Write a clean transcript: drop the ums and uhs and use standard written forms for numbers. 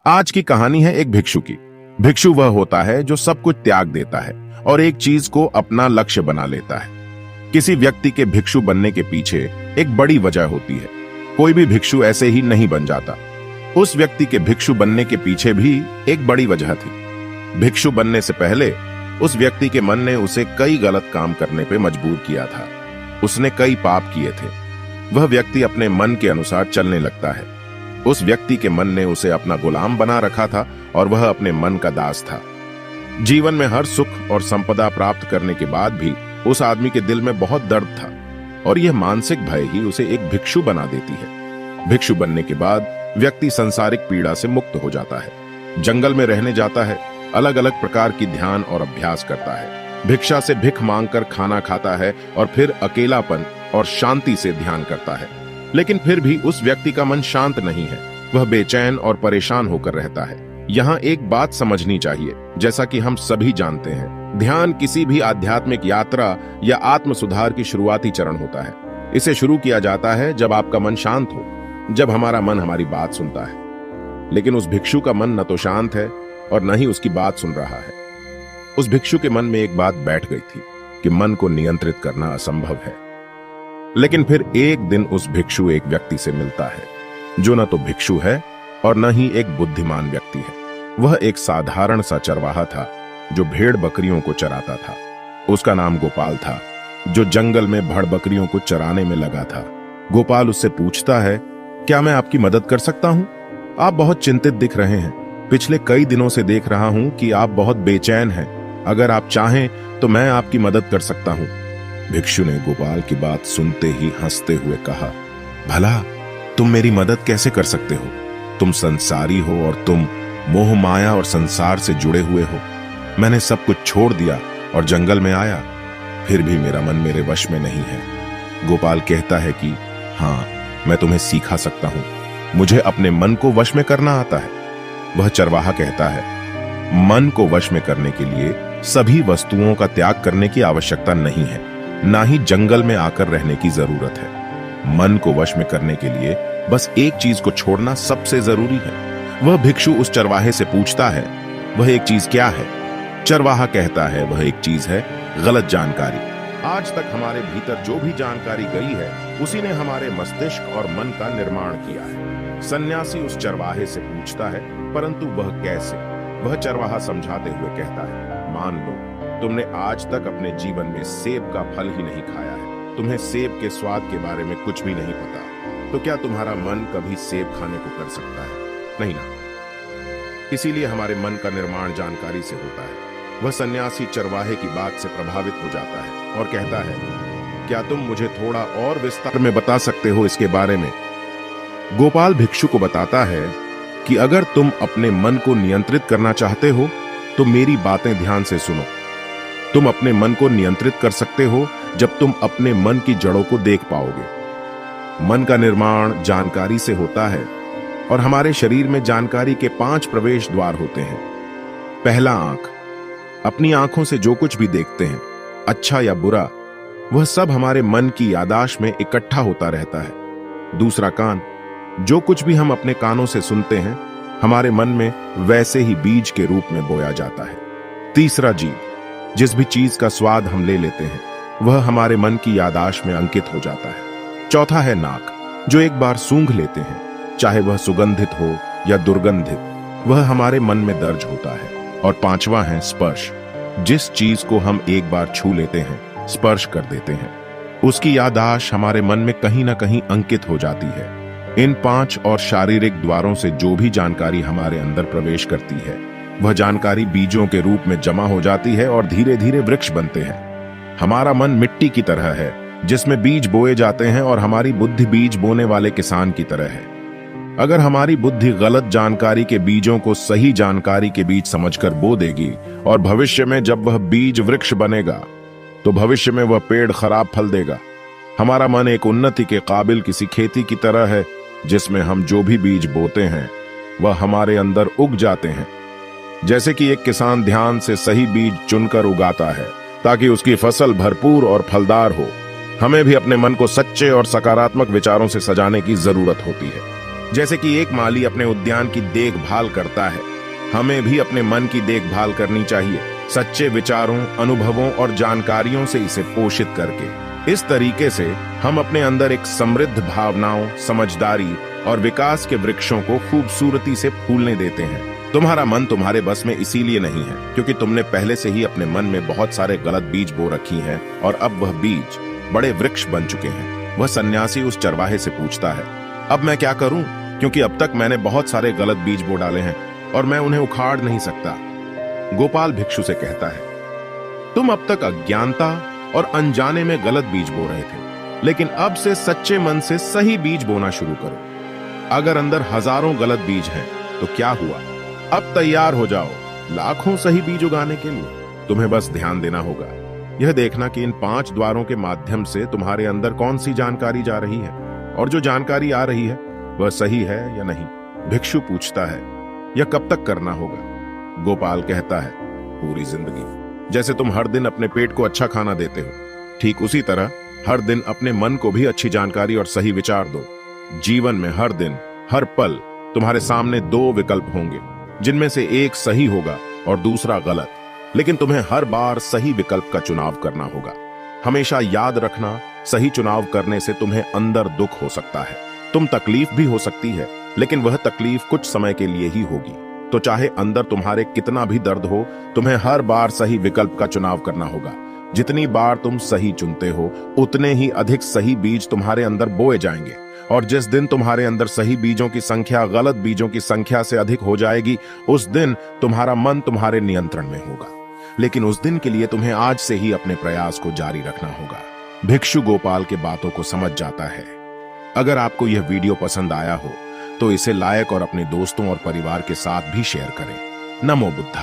आज की कहानी है एक भिक्षु की। भिक्षु वह होता है जो सब कुछ त्याग देता है और एक चीज को अपना लक्ष्य बना लेता है। किसी व्यक्ति के भिक्षु बनने के पीछे एक बड़ी वजह होती है। कोई भी भिक्षु ऐसे ही नहीं बन जाता। उस व्यक्ति के भिक्षु बनने के पीछे भी एक बड़ी वजह थी। भिक्षु बनने से पहले उस व्यक्ति के मन ने उसे कई गलत काम करने पे मजबूर किया था। उसने कई पाप किए थे। वह व्यक्ति अपने मन के अनुसार चलने लगता है। उस व्यक्ति के मन ने उसे अपना गुलाम बना रखा था और वह अपने मन का दास था। जीवन में हर सुख और संपदा प्राप्त करने के बाद भी उस आदमी के दिल में बहुत दर्द था और यह मानसिक भय ही उसे एक भिक्षु बना देती है। भिक्षु बनने के बाद व्यक्ति सांसारिक पीड़ा से मुक्त हो जाता है, जंगल में रहने जाता है, अलग अलग प्रकार की ध्यान और अभ्यास करता है, भिक्षा से भिख मांगकर खाना खाता है और फिर अकेलापन और शांति से ध्यान करता है। लेकिन फिर भी उस व्यक्ति का मन शांत नहीं है। वह बेचैन और परेशान होकर रहता है। यहाँ एक बात समझनी चाहिए, जैसा कि हम सभी जानते हैं, ध्यान किसी भी आध्यात्मिक यात्रा या आत्म सुधार की शुरुआती चरण होता है। इसे शुरू किया जाता है जब आपका मन शांत हो, जब हमारा मन हमारी बात सुनता है। लेकिन उस भिक्षु का मन न तो शांत है और न ही उसकी बात सुन रहा है। उस भिक्षु के मन में एक बात बैठ गई थी कि मन को नियंत्रित करना असंभव है। लेकिन फिर एक दिन उस भिक्षु एक व्यक्ति से मिलता है जो न तो भिक्षु है और न ही एक बुद्धिमान व्यक्ति है। वह एक साधारण सा चरवाहा था जो भेड़ बकरियों को चराता था। उसका नाम गोपाल था, जो जंगल में भेड़ बकरियों को चराने में लगा था। गोपाल उससे पूछता है, क्या मैं आपकी मदद कर सकता हूं? आप बहुत चिंतित दिख रहे हैं। पिछले कई दिनों से देख रहा हूं कि आप बहुत बेचैन हैं। अगर आप चाहें तो मैं आपकी मदद कर सकता हूं। भिक्षु ने गोपाल की बात सुनते ही हंसते हुए कहा, भला तुम मेरी मदद कैसे कर सकते हो? तुम संसारी हो और तुम मोह माया और संसार से जुड़े हुए हो। मैंने सब कुछ छोड़ दिया और जंगल में आया, फिर भी मेरा मन मेरे वश में नहीं है। गोपाल कहता है कि हाँ, मैं तुम्हें सिखा सकता हूं। मुझे अपने मन को वश में करना आता है। वह चरवाहा कहता है, मन को वश में करने के लिए सभी वस्तुओं का त्याग करने की आवश्यकता नहीं है, ना ही जंगल में आकर रहने की जरूरत है। मन को वश में करने के लिए बस एक चीज को छोड़ना सबसे जरूरी है। वह भिक्षु उस चरवाहे से पूछता है, वह एक चीज क्या है? चरवाहा कहता है, वह एक चीज है गलत जानकारी। आज तक हमारे भीतर जो भी जानकारी गई है उसी ने हमारे मस्तिष्क और मन का निर्माण किया है। सन्यासी उस चरवाहे से पूछता है, परंतु वह कैसे? वह चरवाहा समझाते हुए कहता है, मान लो तुमने आज तक अपने जीवन में सेब का फल ही नहीं खाया है, तुम्हें सेब के स्वाद के बारे में कुछ भी नहीं पता, तो क्या तुम्हारा मन कभी सेब खाने को कर सकता है? नहीं ना। इसीलिए हमारे मन का निर्माण जानकारी से होता है। वह सन्यासी चरवाहे की बात से प्रभावित हो जाता है और कहता है, क्या तुम मुझे थोड़ा और विस्तार में बता सकते हो इसके बारे में? गोपाल भिक्षु को बताता है कि अगर तुम अपने मन को नियंत्रित करना चाहते हो तो मेरी बातें ध्यान से सुनो। तुम अपने मन को नियंत्रित कर सकते हो जब तुम अपने मन की जड़ों को देख पाओगे। मन का निर्माण जानकारी से होता है और हमारे शरीर में जानकारी के 5 प्रवेश द्वार होते हैं। पहला, आंख। अपनी आंखों से जो कुछ भी देखते हैं, अच्छा या बुरा, वह सब हमारे मन की याददाश्त में इकट्ठा होता रहता है। दूसरा, कान। जो कुछ भी हम अपने कानों से सुनते हैं हमारे मन में वैसे ही बीज के रूप में बोया जाता है। तीसरा, जीभ। जिस भी चीज का स्वाद हम ले लेते हैं वह हमारे मन की याददाश्त में अंकित हो जाता है। चौथा है नाक। जो एक बार सूंघ लेते हैं, चाहे वह सुगंधित हो या दुर्गंधित, वह हमारे मन में दर्ज होता है। और पांचवा है स्पर्श। जिस चीज को हम एक बार छू लेते हैं, स्पर्श कर देते हैं, उसकी याददाश्त हमारे मन में कहीं ना कहीं अंकित हो जाती है। इन 5 और शारीरिक द्वारों से जो भी जानकारी हमारे अंदर प्रवेश करती है वह जानकारी बीजों के रूप में जमा हो जाती है और धीरे धीरे वृक्ष बनते हैं। हमारा मन मिट्टी की तरह है जिसमें बीज बोए जाते हैं और हमारी बुद्धि बीज बोने वाले किसान की तरह है। अगर हमारी बुद्धि गलत जानकारी के बीजों को सही जानकारी के बीज समझकर बो देगी और भविष्य में जब वह बीज वृक्ष बनेगा तो भविष्य में वह पेड़ खराब फल देगा। हमारा मन एक उन्नति के काबिल किसी खेती की तरह है जिसमें हम जो भी बीज बोते हैं वह हमारे अंदर उग जाते हैं। जैसे कि एक किसान ध्यान से सही बीज चुनकर उगाता है ताकि उसकी फसल भरपूर और फलदार हो, हमें भी अपने मन को सच्चे और सकारात्मक विचारों से सजाने की जरूरत होती है। जैसे कि एक माली अपने उद्यान की देखभाल करता है, हमें भी अपने मन की देखभाल करनी चाहिए, सच्चे विचारों, अनुभवों और जानकारियों से इसे पोषित करके। इस तरीके से हम अपने अंदर एक समृद्ध भावनाओं, समझदारी और विकास के वृक्षों को खूबसूरती से फूलने देते हैं। तुम्हारा मन तुम्हारे बस में इसीलिए नहीं है क्योंकि तुमने पहले से ही अपने मन में बहुत सारे गलत बीज बो रखी हैं और अब वह बीज बड़े वृक्ष बन चुके हैं। वह सन्यासी उस चरवाहे से पूछता है, अब मैं क्या करूं? क्योंकि अब तक मैंने बहुत सारे गलत बीज बो डाले हैं और मैं उन्हें उखाड़ नहीं सकता। गोपाल भिक्षु से कहता है, तुम अब तक अज्ञानता और अनजाने में गलत बीज बो रहे थे, लेकिन अब से सच्चे मन से सही बीज बोना शुरू करो। अगर अंदर हजारों गलत बीज हैं तो क्या हुआ, अब तैयार हो जाओ लाखों सही बीज उगाने के लिए। तुम्हें बस ध्यान देना होगा, यह देखना कि इन 5 द्वारों के माध्यम से तुम्हारे अंदर कौन सी जानकारी जा रही है और जो जानकारी आ रही है वह सही है या नहीं। भिक्षु पूछता है, यह कब तक करना होगा? गोपाल कहता है, पूरी जिंदगी। जैसे तुम हर दिन अपने पेट को अच्छा खाना देते हो, ठीक उसी तरह हर दिन अपने मन को भी अच्छी जानकारी और सही विचार दो। जीवन में हर दिन, हर पल तुम्हारे सामने 2 विकल्प होंगे, जिनमें से एक सही होगा और दूसरा गलत, लेकिन तुम्हें हर बार सही विकल्प का चुनाव करना होगा। हमेशा याद रखना, सही चुनाव करने से तुम्हें अंदर दुख हो सकता है, तुम तकलीफ भी हो सकती है, लेकिन वह तकलीफ कुछ समय के लिए ही होगी। तो चाहे अंदर तुम्हारे कितना भी दर्द हो, तुम्हें हर बार सही विकल्प का चुनाव करना होगा। जितनी बार तुम सही चुनते हो, उतने ही अधिक सही बीज तुम्हारे अंदर बोए जाएंगे, और जिस दिन तुम्हारे अंदर सही बीजों की संख्या गलत बीजों की संख्या से अधिक हो जाएगी, उस दिन तुम्हारा मन तुम्हारे नियंत्रण में होगा। लेकिन उस दिन के लिए तुम्हें आज से ही अपने प्रयास को जारी रखना होगा। भिक्षु गोपाल के बातों को समझ जाता है। अगर आपको यह वीडियो पसंद आया हो तो इसे लाइक और अपने दोस्तों और परिवार के साथ भी शेयर करें। नमो बुद्धा।